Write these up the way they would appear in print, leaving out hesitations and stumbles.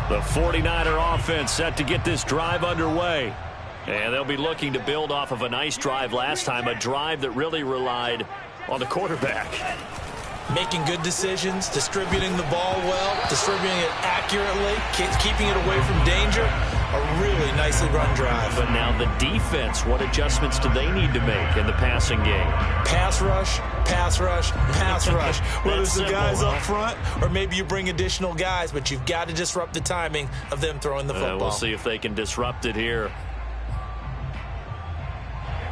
The 49er offense set to get this drive underway. And they'll be looking to build off of a nice drive last time, a drive that really relied on the quarterback. Making good decisions, distributing the ball well, distributing it accurately, keeping it away from danger. A really nicely run drive. But now the defense, what adjustments do they need to make in the passing game? Pass rush, pass rush, pass rush. Whether it's the guys up front or maybe you bring additional guys, but you've got to disrupt the timing of them throwing the football. We'll see if they can disrupt it here.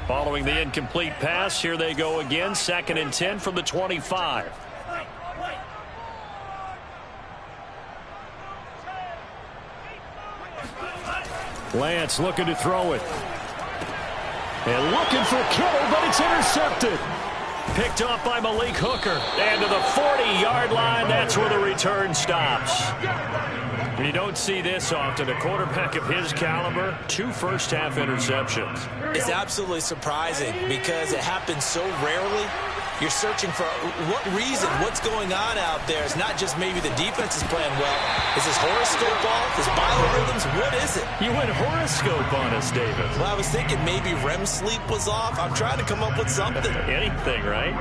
Following the incomplete pass, here they go again. 2nd and 10 from the 25. Lance looking to throw it. And looking for Kittle, but it's intercepted. Picked off by Malik Hooker. And to the 40-yard line, that's where the return stops. You don't see this often. A quarterback of his caliber, 2 first-half interceptions. It's absolutely surprising because it happens so rarely. You're searching for what reason, what's going on out there. It's not just maybe the defense is playing well. Is his horoscope off? His biorhythms? What is it? You went horoscope on us, David. Well, I was thinking maybe REM sleep was off. I'm trying to come up with something. Anything, right?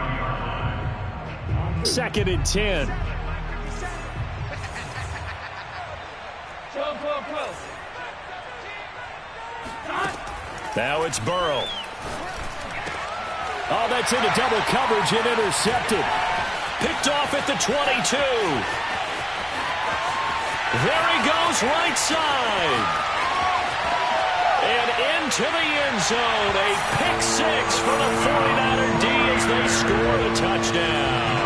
2nd and 10. Now it's Burrow. Oh, that's into double coverage and intercepted. Picked off at the 22. There he goes, right side. And into the end zone. A pick 6 for the 49er D as they score the touchdown.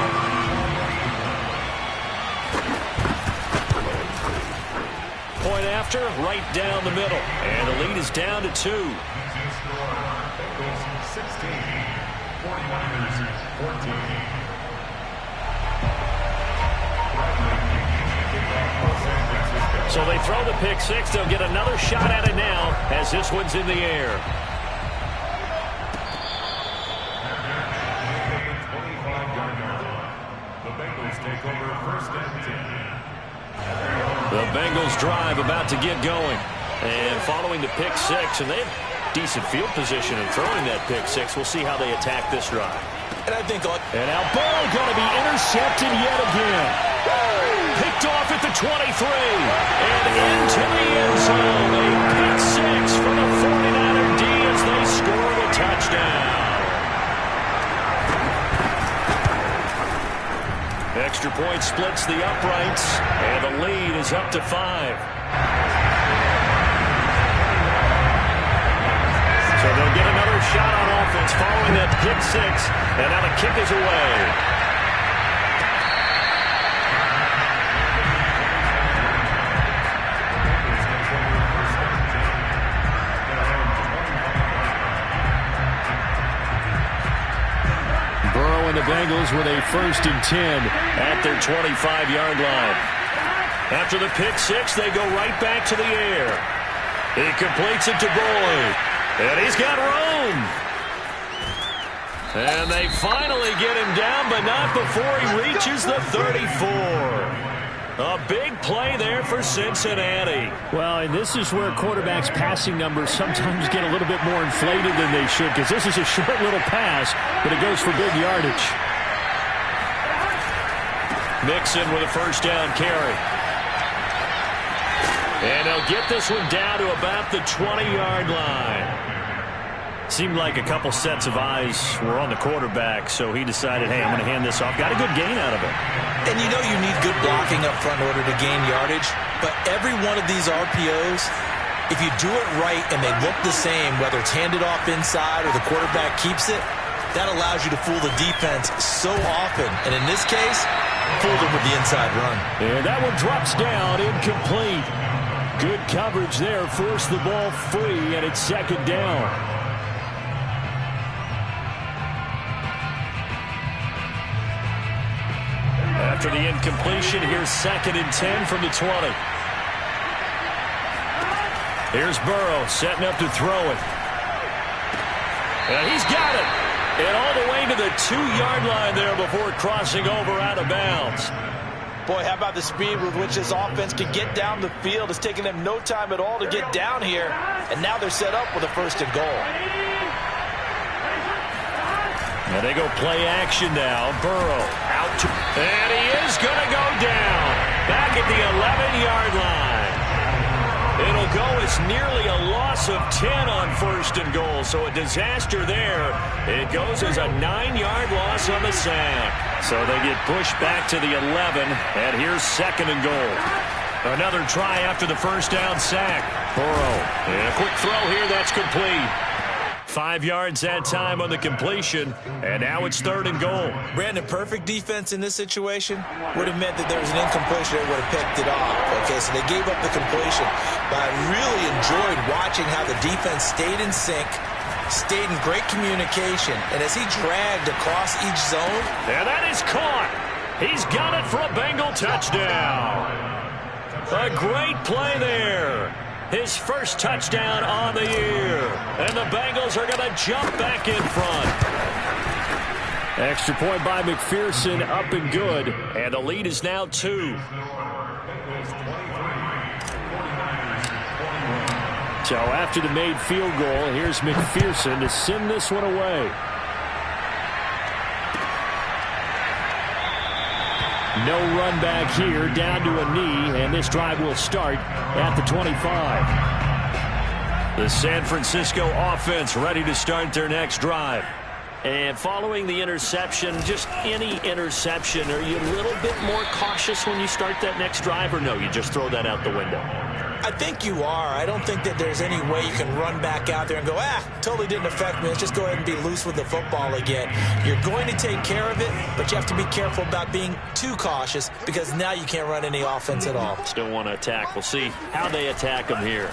Point after, right down the middle. And the lead is down to 2. 14. So they throw the pick 6. They'll get another shot at it now as this one's in the air. The Bengals take over 1st and 10. The Bengals drive about to get going. And following the pick 6, and they have decent field position in throwing that pick 6. We'll see how they attack this drive. And I think, and now Burrow going to be intercepted yet again. Picked off at the 23. And into the end zone. A pick 6 for the 49er D as they score the touchdown. Extra point splits the uprights. And the lead is up to 5. So they'll get another shot on offense following that pick 6. And now the kick is away. Burrow and the Bengals with a 1st and 10 at their 25-yard line. After the pick 6, they go right back to the air. He completes it to Boyd. And he's got room. And they finally get him down, but not before he reaches the 34. A big play there for Cincinnati. Well, and this is where quarterbacks' passing numbers sometimes get a little bit more inflated than they should, because this is a short little pass, but it goes for big yardage. Mixon with a 1st down carry. And they'll get this one down to about the 20-yard line. Seemed like a couple sets of eyes were on the quarterback, so he decided, hey, I'm going to hand this off. Got a good gain out of it. And you know you need good blocking up front in order to gain yardage, but every one of these RPOs, if you do it right and they look the same, whether it's handed off inside or the quarterback keeps it, that allows you to fool the defense so often. And in this case, fooled them with the inside run. And that one drops down, incomplete. Good coverage there, forced the ball free, and it's 2nd down. After the incompletion, here's 2nd and 10 from the 20. Here's Burrow setting up to throw it. And he's got it. And all the way to the 2-yard line there before crossing over out of bounds. Boy, how about the speed with which this offense can get down the field? It's taking them no time at all to get down here, and now they're set up with a 1st and goal. And they go play action now. Burrow out to, and he is going to go down back at the 11-yard line. It'll go as nearly a loss of 10 on 1st and goal, so a disaster there. It goes as a 9-yard loss on the sack. So they get pushed back to the 11, and here's 2nd and goal. Another try after the 1st down sack. Burrow, and a quick throw here, that's complete. 5 yards that time on the completion, and now it's 3rd and goal. Brandon, perfect defense in this situation would have meant that there was an incompletion. They would have picked it off. Okay, so they gave up the completion. But I really enjoyed watching how the defense stayed in sync, stayed in great communication, and as he dragged across each zone. And that is caught. He's got it for a Bengal touchdown. A great play there. His first touchdown on the year. And the Bengals are going to jump back in front. Extra point by McPherson, up and good. And the lead is now 2. So after the made field goal, here's McPherson to send this one away. No run back here, down to a knee, and this drive will start at the 25. The San Francisco offense ready to start their next drive. And following the interception, just any interception, are you a little bit more cautious when you start that next drive, or no, you just throw that out the window? I think you are. I don't think that there's any way you can run back out there and go, totally didn't affect me. Let's just go ahead and be loose with the football again. You're going to take care of it, but you have to be careful about being too cautious because now you can't run any offense at all. Still want to attack. We'll see how they attack them here.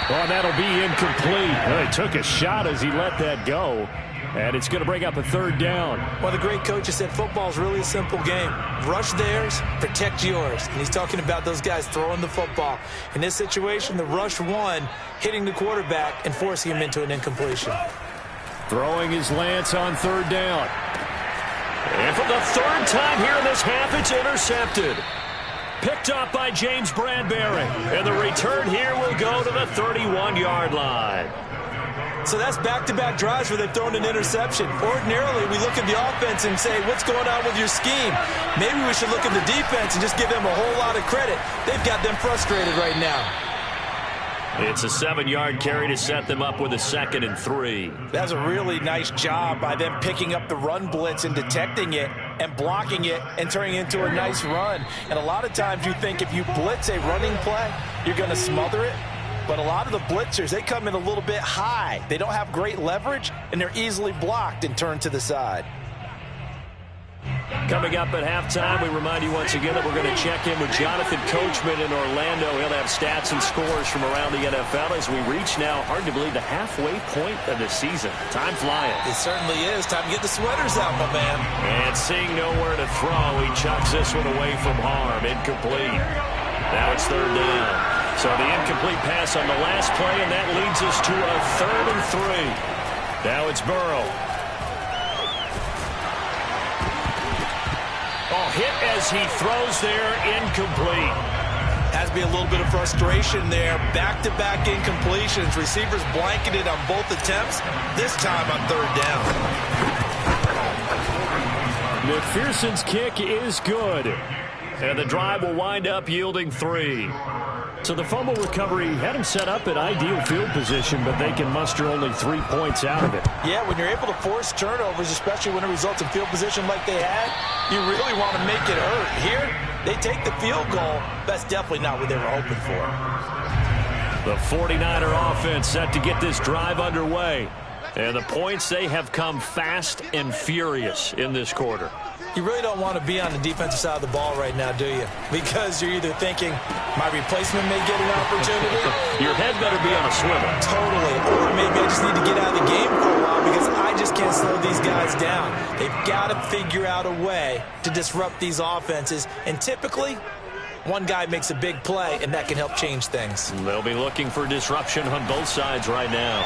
Well, that'll be incomplete. Well, he took a shot as he let that go. And it's going to bring up a 3rd down. Well, the great coach has said football is really a simple game. Rush theirs, protect yours. And he's talking about those guys throwing the football. In this situation, the rush one, hitting the quarterback and forcing him into an incompletion. Throwing his Lance on 3rd down. And for the 3rd time here in this half, it's intercepted. Picked up by James Bradbury. And the return here will go to the 31-yard line. So that's back-to-back drives where they've thrown an interception. Ordinarily, we look at the offense and say, what's going on with your scheme? Maybe we should look at the defense and just give them a whole lot of credit. They've got them frustrated right now. It's a 7-yard carry to set them up with a 2nd and 3. That's a really nice job by them picking up the run blitz and detecting it and blocking it and turning it into a nice run. And a lot of times you think if you blitz a running play, you're going to smother it. But a lot of the blitzers, they come in a little bit high. They don't have great leverage, and they're easily blocked and turned to the side. Coming up at halftime, we remind you once again that we're going to check in with Jonathan Coachman in Orlando. He'll have stats and scores from around the NFL as we reach now, hard to believe, the halfway point of the season. Time flying. It certainly is. Time to get the sweaters out, my man. And seeing nowhere to throw, he chucks this one away from harm. Incomplete. Now it's 3rd down. So the incomplete pass on the last play, and that leads us to a 3rd and 3. Now it's Burrow. Hit as he throws there, incomplete. Has to be a little bit of frustration there. Back-to-back incompletions. Receivers blanketed on both attempts, this time on 3rd down. McPherson's kick is good. And the drive will wind up yielding 3. So the fumble recovery had him set up at ideal field position, but they can muster only 3 points out of it. Yeah, when you're able to force turnovers, especially when it results in field position like they had, you really want to make it hurt. Here, they take the field goal. That's definitely not what they were hoping for. The 49er offense set to get this drive underway. And the points, they have come fast and furious in this quarter. You really don't want to be on the defensive side of the ball right now, do you? Because you're either thinking, my replacement may get an opportunity. Your head better be on a swivel. Totally. Or maybe I just need to get out of the game for a while because I just can't slow these guys down. They've got to figure out a way to disrupt these offenses. And typically, one guy makes a big play, and that can help change things. They'll be looking for disruption on both sides right now.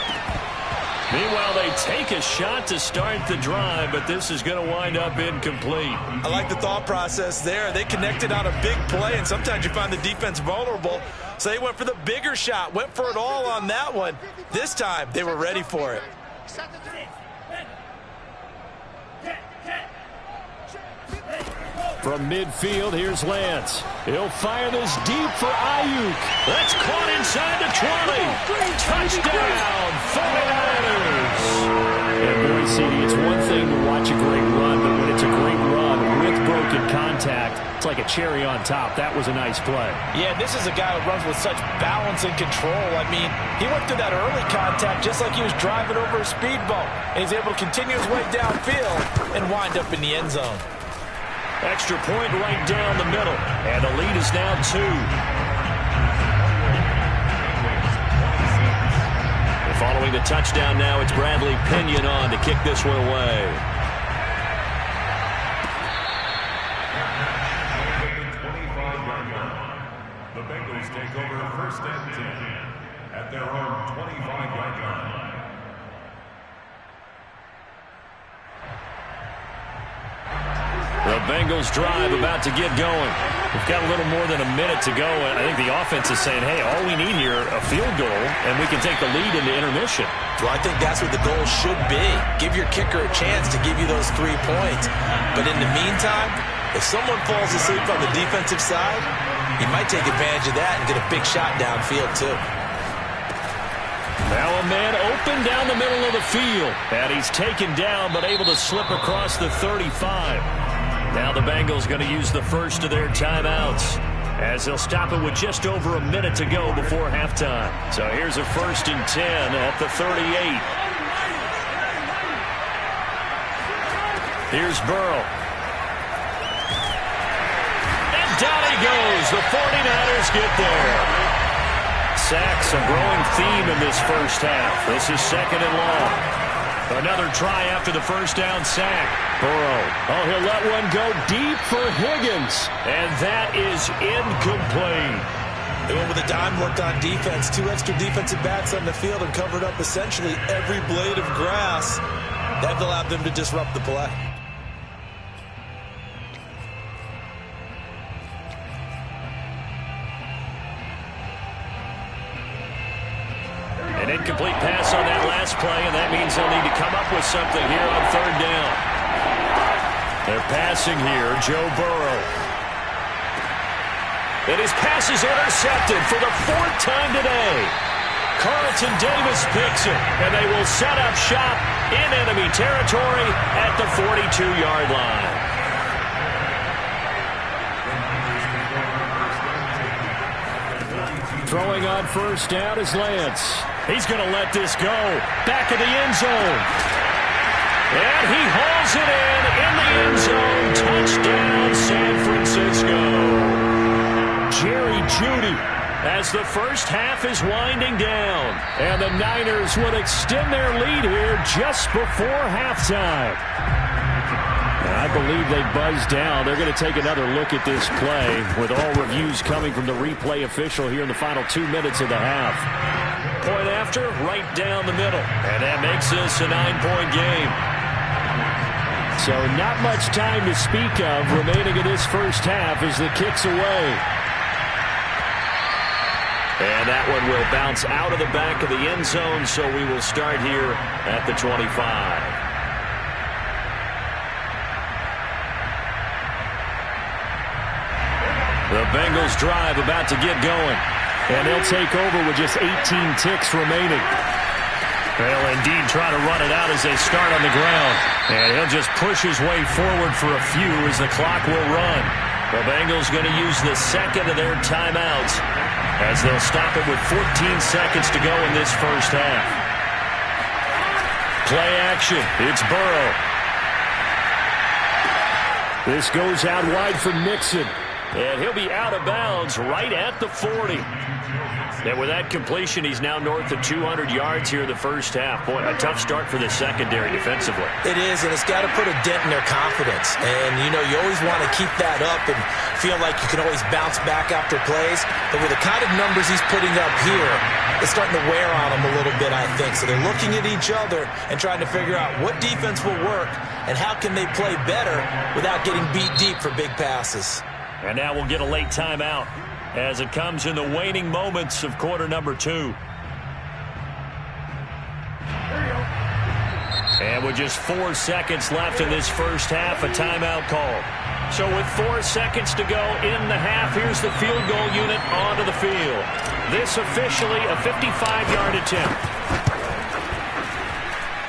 Meanwhile, they take a shot to start the drive, but this is going to wind up incomplete. I like the thought process there. They connected on a big play, and sometimes you find the defense vulnerable. So they went for the bigger shot, went for it all on that one. This time, they were ready for it. From midfield, here's Lance. He'll fire this deep for Ayuk. That's caught inside the 20. Touchdown, 49ers. And boy, CD, it's one thing to watch a great run, but when it's a great run with broken contact, it's like a cherry on top. That was a nice play. Yeah, this is a guy who runs with such balance and control. I mean, he went through that early contact just like he was driving over a speed bump. And he's able to continue his way downfield and wind up in the end zone. Extra point right down the middle. And the lead is now 2. And following the touchdown now, it's Bradley Pinion on to kick this one away. The Bengals take over first and 10 at their own 25-yard line. The Bengals drive about to get going. We've got a little more than a minute to go. And I think the offense is saying, hey, all we need here, a field goal, and we can take the lead into intermission. Well, I think that's what the goal should be. Give your kicker a chance to give you those 3 points. But in the meantime, if someone falls asleep on the defensive side, you might take advantage of that and get a big shot downfield, too. Now a man open down the middle of the field. And he's taken down, but able to slip across the 35. Now the Bengals going to use the first of their timeouts as they'll stop it with just over a minute to go before halftime. So here's a 1st and 10 at the 38. Here's Burrow. And down he goes. The 49ers get there. Sacks, a growing theme in this first half. This is 2nd and long. Another try after the first down sack. Burrow. Oh, he'll let one go deep for Higgins. And that is incomplete. They went with a dime look on defense. 2 extra defensive backs on the field and covered up essentially every blade of grass. That allowed them to disrupt the play. An incomplete pass on that last play, and that means they'll need to come up with something here on 3rd down. They're passing here, Joe Burrow. And his pass is intercepted for the 4th time today. Carlton Davis picks it, and they will set up shop in enemy territory at the 42-yard line. Throwing on 1st down is Lance. He's going to let this go. Back of the end zone. And he hauls it in the end zone. Touchdown, San Francisco. Jerry Jeudy as the first half is winding down. And the Niners will extend their lead here just before halftime. I believe they buzzed down. They're going to take another look at this play with all reviews coming from the replay official here in the final 2 minutes of the half. Point after, right down the middle. And that makes this a 9-point game. So not much time to speak of remaining in this first half as the kick's away. And that one will bounce out of the back of the end zone, so we will start here at the 25. The Bengals drive about to get going. And they'll take over with just 18 ticks remaining. They'll indeed try to run it out as they start on the ground. And he'll just push his way forward for a few as the clock will run. The Bengals going to use the 2nd of their timeouts as they'll stop it with 14 seconds to go in this first half. Play action. It's Burrow. This goes out wide for Mixon. And he'll be out of bounds right at the 40. And with that completion, he's now north of 200 yards here in the first half. Boy, a tough start for the secondary defensively. It is, and it's got to put a dent in their confidence. And, you know, you always want to keep that up and feel like you can always bounce back after plays. But with the kind of numbers he's putting up here, it's starting to wear on them a little bit, I think. So they're looking at each other and trying to figure out what defense will work and how can they play better without getting beat deep for big passes. And now we'll get a late timeout as it comes in the waning moments of quarter number 2. And with just 4 seconds left in this first half, a timeout call. So with 4 seconds to go in the half, here's the field goal unit onto the field. This officially a 55-yard attempt.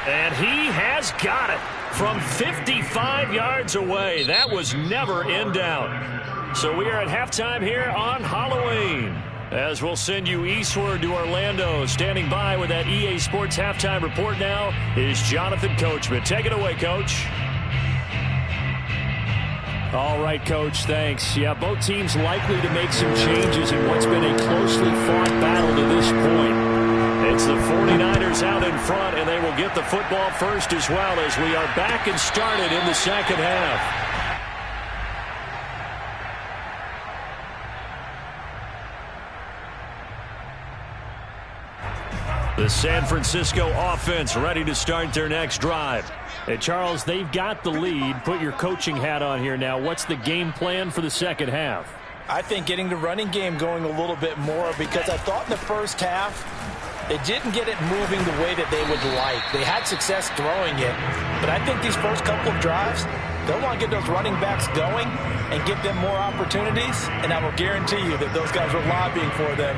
And he has got it from 55 yards away. That was never in doubt. So we are at halftime here on Halloween, as we'll send you eastward to Orlando. Standing by with that EA Sports halftime report now is Jonathan Coachman. Take it away, Coach. All right, Coach, thanks. Yeah, both teams likely to make some changes in what's been a closely fought battle to this point. It's the 49ers out in front, and they will get the football first as well as we are back and started in the second half. The San Francisco offense ready to start their next drive. Hey, Charles, they've got the lead. Put your coaching hat on here now. What's the game plan for the second half? I think getting the running game going a little bit more, because I thought in the first half they didn't get it moving the way that they would like. They had success throwing it, but I think these first couple of drives, they'll want to get those running backs going and give them more opportunities, and I will guarantee you that those guys are lobbying for them